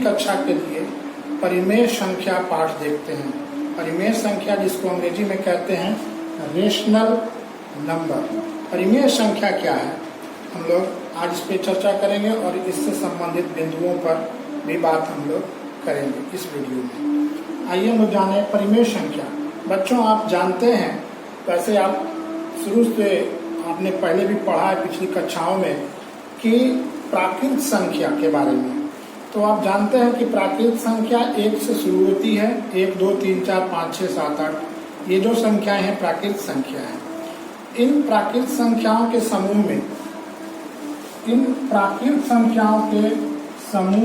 कक्षा के लिए परिमेय संख्या पाठ देखते हैं। परिमेय संख्या जिसको अंग्रेजी में कहते हैं रेशनल नंबर। परिमेय संख्या क्या है, हम लोग आज इस पे चर्चा करेंगे और इससे संबंधित बिंदुओं पर भी बात हम लोग करेंगे इस वीडियो में। आइए हम लोग जाने परिमेय संख्या। बच्चों आप जानते हैं, वैसे आप शुरू से आपने पहले भी पढ़ा है पिछली कक्षाओं में कि प्राकृत संख्या के बारे में। तो आप जानते हैं कि प्राकृत संख्या 1 से शुरू होती है। 1, 2, 3, 4, 5, 6, 7, 8 ये जो संख्याएं हैं प्राकृत संख्या है। इन प्राकृत संख्याओं के समूह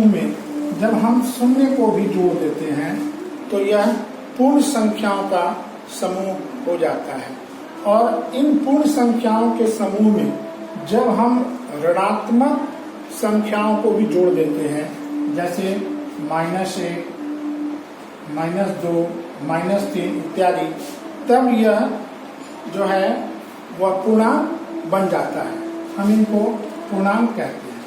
में जब हम शून्य को भी जोड़ देते हैं तो यह पूर्ण संख्याओं का समूह हो जाता है। और इन पूर्ण संख्याओं के समूह में जब हम ऋणात्मक संख्याओं को भी जोड़ देते हैं, जैसे -1, -2, -3 इत्यादि, तब यह जो है वह पूर्णांक बन जाता है। हम इनको पूर्णांक कहते हैं।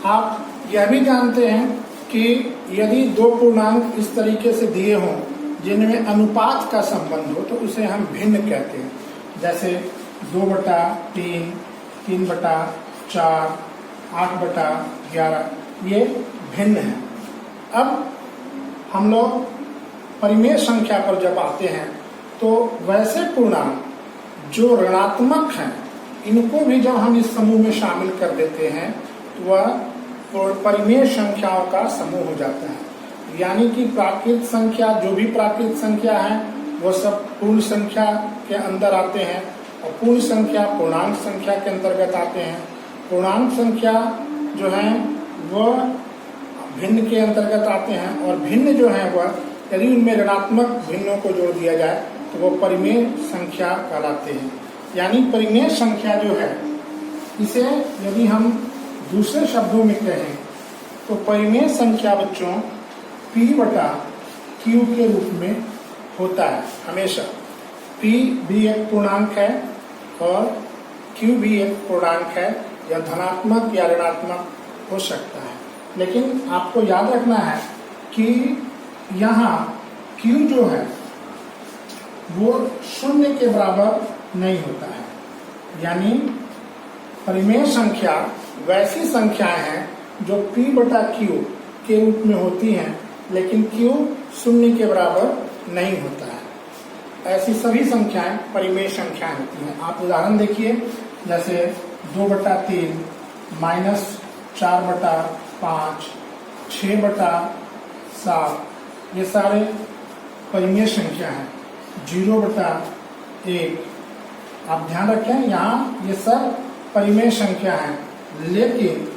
आप यह भी जानते हैं कि यदि दो पूर्णांक इस तरीके से दिए हों जिनमें अनुपात का संबंध हो तो उसे हम भिन्न कहते हैं। जैसे 2/3, 3/4, 8/11 ये भिन्न है। अब हम लोग परिमेय संख्या पर जब आते हैं तो वैसे पूर्णांक जो ऋणात्मक हैं इनको भी जब हम इस समूह में शामिल कर देते हैं तो वह परिमेय संख्याओं का समूह हो जाता है। यानी कि प्राकृत संख्या, जो भी प्राकृत संख्या है वो सब पूर्ण संख्या के अंदर आते हैं और पूर्ण संख्या पूर्णांक संख्या के अंतर्गत आते हैं। पूर्णांक संख्या जो है वह भिन्न के अंतर्गत आते हैं और भिन्न जो है वह यदि उनमें ऋणात्मक भिन्नों को जोड़ दिया जाए तो वो परिमेय संख्या कहलाते हैं। यानी परिमेय संख्या जो है इसे यदि हम दूसरे शब्दों में कहें तो परिमेय संख्या बच्चों P/Q के रूप में होता है हमेशा। P भी एक पूर्णांक है और Q भी एक पूर्णांक है, या धनात्मक या ऋणात्मक हो सकता है। लेकिन आपको याद रखना है कि यहाँ Q जो है वो 0 के बराबर नहीं होता है। यानी परिमेय संख्या वैसी संख्याएं हैं जो P/Q के रूप में होती हैं लेकिन Q 0 के बराबर नहीं होता है। ऐसी सभी संख्याएं परिमेय संख्याएं होती हैं। आप उदाहरण देखिए, जैसे 2/3, -4/5, 6/7 ये सारे परिमेय संख्या हैं। 0/1 आप ध्यान रखें, यहाँ ये सब परिमेय संख्या हैं। लेकिन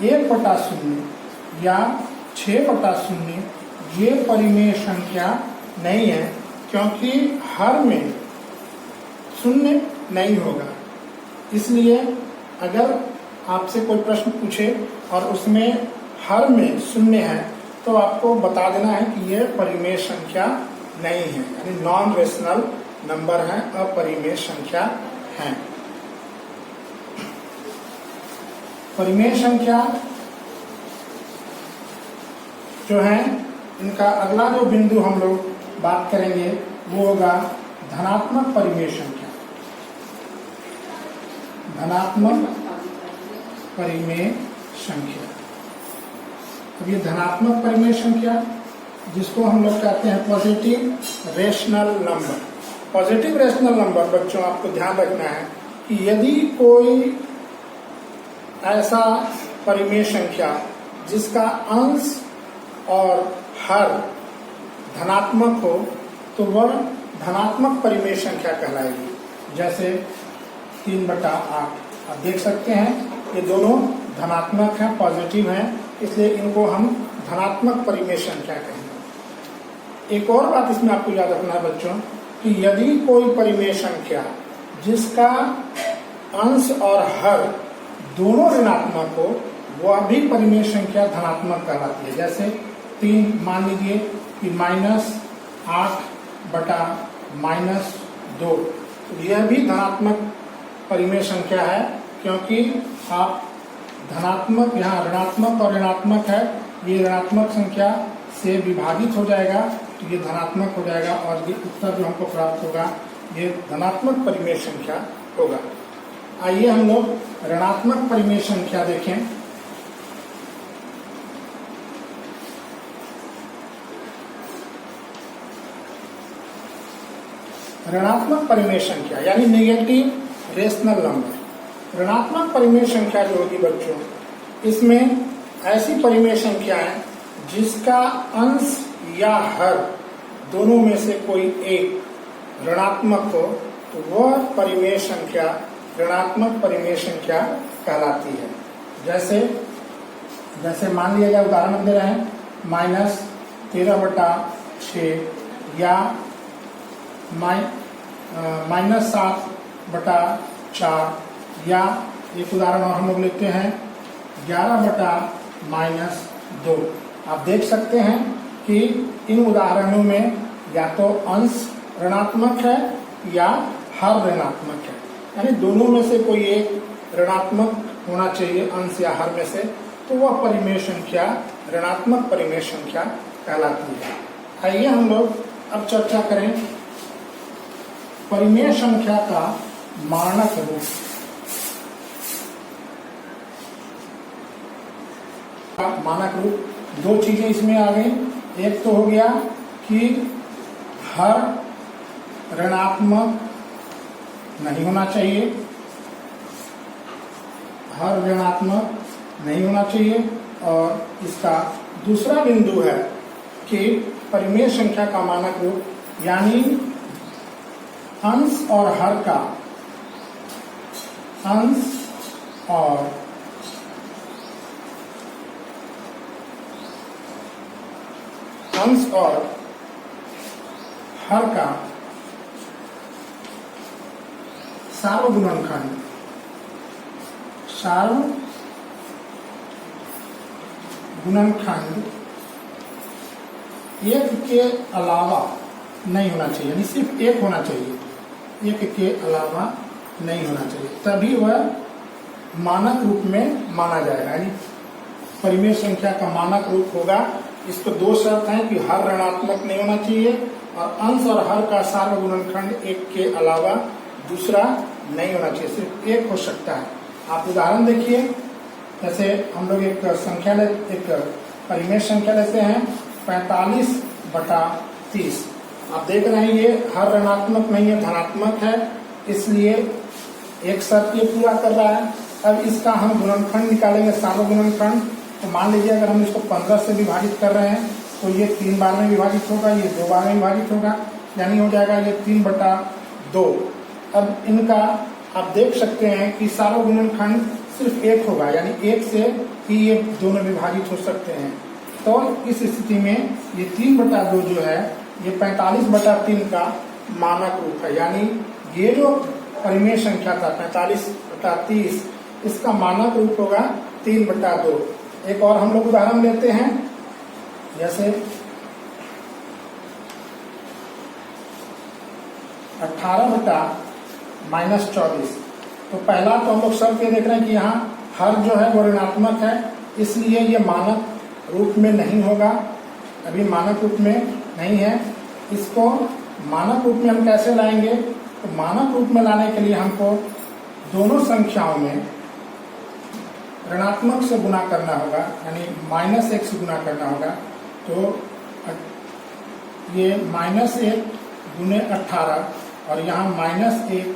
1/0 या 6/0 ये परिमेय संख्या नहीं है, क्योंकि हर में 0 नहीं होगा। इसलिए अगर आपसे कोई प्रश्न पूछे और उसमें हर में 0 है तो आपको बता देना है कि यह परिमेय संख्या नहीं है, यानी नॉन रेशनल नंबर है, अपरिमेय संख्या है। परिमेय संख्या जो है इनका अगला जो बिंदु हम लोग बात करेंगे वो होगा धनात्मक परिमेय संख्या। धनात्मक परिमेय संख्या। अब ये धनात्मक परिमेय संख्या जिसको हम लोग कहते हैं positive rational number. Positive rational number बच्चों आपको ध्यान रखना है कि यदि कोई ऐसा परिमेय संख्या जिसका अंश और हर धनात्मक हो तो वह धनात्मक परिमेय संख्या कहलाएगी। जैसे 3/8 आप देख सकते हैं ये दोनों धनात्मक हैं, पॉजिटिव हैं, इसलिए इनको हम धनात्मक परिमेय संख्या कहेंगे। एक और बात इसमें आपको याद रखना है बच्चों कि यदि कोई परिमेय संख्या जिसका अंश और हर दोनों ऋणात्मक हो वह भी परिमेय संख्या धनात्मक कहलाती है। जैसे 3 मान लीजिए कि -8/-2 यह भी धनात्मक परिमेय संख्या है, क्योंकि आप धनात्मक, यहाँ ऋणात्मक और ऋणात्मक है, ये ऋणात्मक संख्या से विभाजित हो जाएगा तो ये धनात्मक हो जाएगा और ये उत्तर जो हमको प्राप्त होगा ये धनात्मक परिमेय संख्या होगा। आइए हम लोग ऋणात्मक परिमेय संख्या देखें। ऋणात्मक परिमेय संख्या यानी नेगेटिव रेशनल नंबर। ऋणात्मक परिमेय संख्या जो होगी बच्चों, इसमें ऐसी परिमेय संख्या है जिसका अंश या हर दोनों में से कोई एक ऋणात्मक हो तो वह परिमेय संख्या ऋणात्मक परिमेय संख्या कहलाती है। जैसे मान लिया जाए, उदाहरण दे रहे हैं -13/6 या -7/4 या एक उदाहरण और हम लोग लेते हैं 11/-2। आप देख सकते हैं कि इन उदाहरणों में या तो अंश ऋणात्मक है या हर ऋणात्मक है, यानी दोनों में से कोई एक ऋणात्मक होना चाहिए अंश या हर में से, तो वह परिमेय संख्या ऋणात्मक परिमेय संख्या कहलाती है। आइए हम लोग अब चर्चा करें परिमेय संख्या का मानक रूप। मानक रूप दो चीजें इसमें आ गई। एक तो हो गया कि हर ऋणात्मक नहीं होना चाहिए, हर ऋणात्मक नहीं होना चाहिए, और इसका दूसरा बिंदु है कि परिमेय संख्या का मानक रूप यानी अंश और हर का अंश और हर का सार्वगुणनखंड एक के अलावा नहीं होना चाहिए, यानी सिर्फ एक होना चाहिए, एक के अलावा नहीं होना चाहिए, तभी वह मानक रूप में माना जाएगा। यानी परिमेय संख्या का मानक रूप होगा। इसको दो शर्त हैं कि हर ऋणात्मक नहीं होना चाहिए और अंश और हर का सार्वगुणनखंड एक के अलावा दूसरा नहीं होना चाहिए, सिर्फ एक हो सकता है। आप उदाहरण देखिए, जैसे हम लोग एक परिमेय संख्या लेते हैं 45/30। आप देख रहे हैं ये हर ऋणात्मक नहीं है, धनात्मक है, इसलिए एक शर्त ये पूरा कर रहा है। अब इसका हम गुणनखंड निकालेंगे, सार्वगुणनखंड। तो मान लीजिए अगर हम इसको 15 से विभाजित कर रहे हैं तो ये 3 बार में विभाजित होगा, ये 2 बार में विभाजित होगा, यानी हो जाएगा ये 3/2। अब इनका आप देख सकते हैं कि सार्वगुणनखंड सिर्फ एक होगा, यानी एक से ही ये दोनों विभाजित हो सकते हैं। तो इस स्थिति में ये 3/2 जो है ये 45/3 का मानक रूप है, यानी ये जो परिमेय संख्या था 45/30 इसका मानक रूप होगा 3/2। एक और हम लोग उदाहरण लेते हैं, जैसे 18/-24। तो पहला तो हम लोग शर्त ये देख रहे हैं कि यहाँ हर जो है वो ऋणात्मक है, इसलिए ये मानक रूप में नहीं होगा, अभी मानक रूप में नहीं है। इसको मानक रूप में हम कैसे लाएंगे? तो मानक रूप में लाने के लिए हमको दोनों संख्याओं में ऋणात्मक से गुणा करना होगा, यानी -1 से गुणा करना होगा। तो ये -1 गुने 18 और यहाँ -1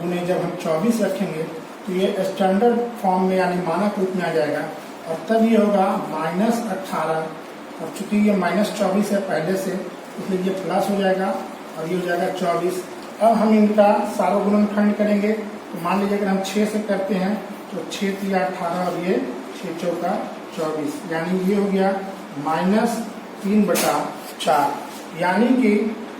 गुने जब हम 24 रखेंगे तो ये स्टैंडर्ड फॉर्म में यानी मानक रूप में आ जाएगा, और तब ये होगा -18, और चूंकि ये -24 है पहले से, इसलिए ये प्लस हो जाएगा और ये हो जाएगा 24। अब हम इनका सार्वगुणनखंड करेंगे। तो मान लीजिए अगर हम 6 से करते हैं तो 6 × 18 और ये 6 × 4 = 24, यानी ये हो गया -3/4, यानी कि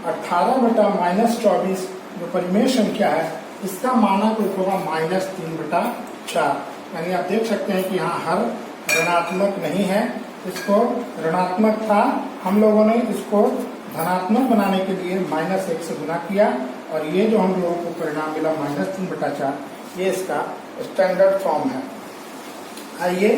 18/-24 जो परिमेय संख्या है इसका मानक रूप होगा -3/4। यानी आप देख सकते हैं कि यहाँ हर ऋणात्मक नहीं है, इसको ऋणात्मक था, हम लोगों ने इसको धनात्मक बनाने के लिए -1 से गुणा किया, और ये जो हम लोगों को परिणाम मिला -3/4, ये इसका स्टैंडर्ड फॉर्म है। आइए